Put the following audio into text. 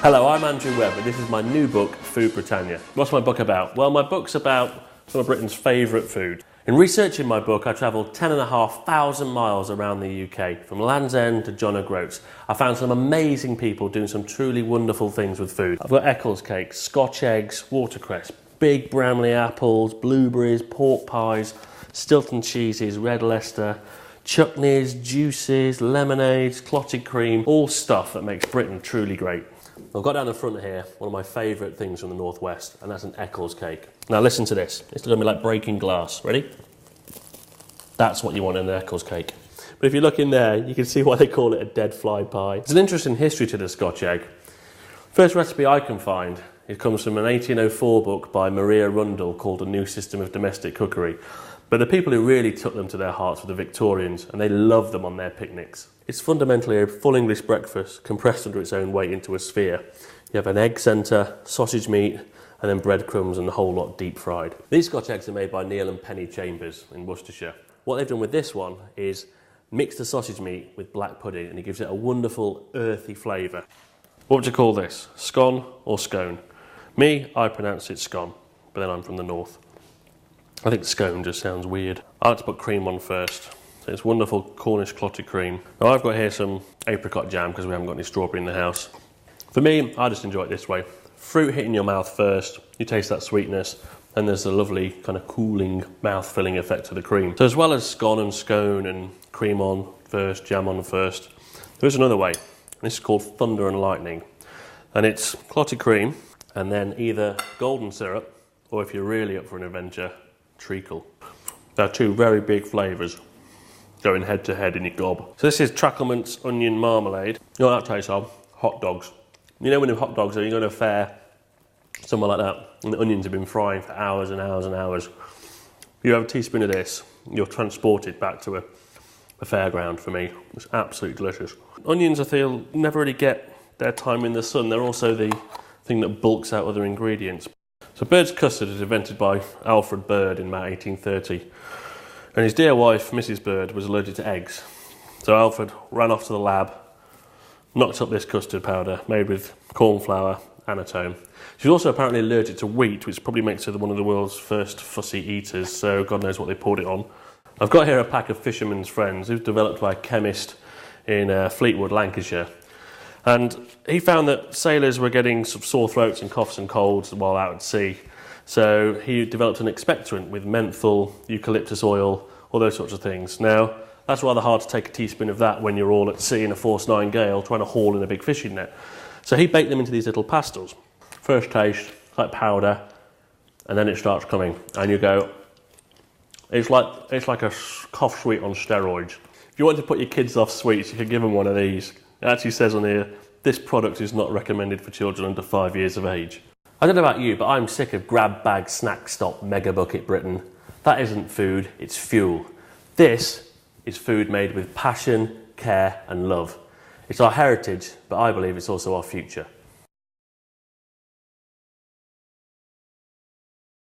Hello, I'm Andrew Webb and this is my new book, Food Britannia. What's my book about? Well, my book's about some of Britain's favourite food. In researching my book, I travelled 10,500 miles around the UK, from Land's End to John O'Groats. I found some amazing people doing some truly wonderful things with food. I've got Eccles cakes, Scotch eggs, watercress, big Bramley apples, blueberries, pork pies, Stilton cheeses, red Leicester, chutneys, juices, lemonades, clotted cream, all stuff that makes Britain truly great. I've got down the front here one of my favourite things from the northwest, and that's an Eccles cake. Now listen to this, it's going to be like breaking glass. Ready? That's what you want in an Eccles cake. But if you look in there, you can see why they call it a dead fly pie. There's an interesting history to the Scotch egg. First recipe I can find, it comes from an 1804 book by Maria Rundle called A New System of Domestic Cookery. But the people who really took them to their hearts were the Victorians, and they loved them on their picnics. It's fundamentally a full English breakfast compressed under its own weight into a sphere. You have an egg centre, sausage meat, and then breadcrumbs and the whole lot deep fried. These Scotch eggs are made by Neil and Penny Chambers in Worcestershire. What they've done with this one is mix the sausage meat with black pudding, and it gives it a wonderful earthy flavour. What would you call this? Scone or scone? Me, I pronounce it scone, but then I'm from the north. I think scone just sounds weird. I like to put cream on first. So it's wonderful Cornish clotted cream. Now I've got here some apricot jam because we haven't got any strawberry in the house. For me, I just enjoy it this way. Fruit hitting your mouth first, you taste that sweetness, and there's a lovely kind of cooling, mouth-filling effect to the cream. So as well as scone and scone and cream on first, jam on first, there's another way. This is called thunder and lightning. And it's clotted cream, and then either golden syrup, or if you're really up for an adventure, treacle. There are two very big flavours going head to head in your gob. So this is Tracklement's onion marmalade. You know what that tastes of? Hot dogs. You know when the hot dogs are, you go to a fair, somewhere like that, and the onions have been frying for hours and hours and hours. You have a teaspoon of this, you're transported back to a fairground for me. It's absolutely delicious. Onions, I feel, never really get their time in the sun. They're also the thing that bulks out other ingredients. So bird's custard is invented by Alfred Bird in about 1830. And his dear wife, Mrs. Bird, was allergic to eggs. So Alfred ran off to the lab, knocked up this custard powder made with corn flour and annatone. She's also apparently allergic to wheat, which probably makes her one of the world's first fussy eaters, so God knows what they poured it on. I've got here a pack of Fisherman's Friends. It was developed by a chemist in Fleetwood, Lancashire. And he found that sailors were getting sort of sore throats and coughs and colds while out at sea. So he developed an expectorant with menthol, eucalyptus oil, all those sorts of things. Now, that's rather hard to take a teaspoon of that when you're all at sea in a force 9 gale trying to haul in a big fishing net. So he baked them into these little pastels. First taste, like powder, and then it starts coming. And you go, it's like a cough sweet on steroids. If you want to put your kids off sweets, you can give them one of these. It actually says on here, this product is not recommended for children under 5 years of age. I don't know about you, but I'm sick of grab bag, snack stop, mega bucket Britain. That isn't food, it's fuel. This is food made with passion, care and love. It's our heritage, but I believe it's also our future.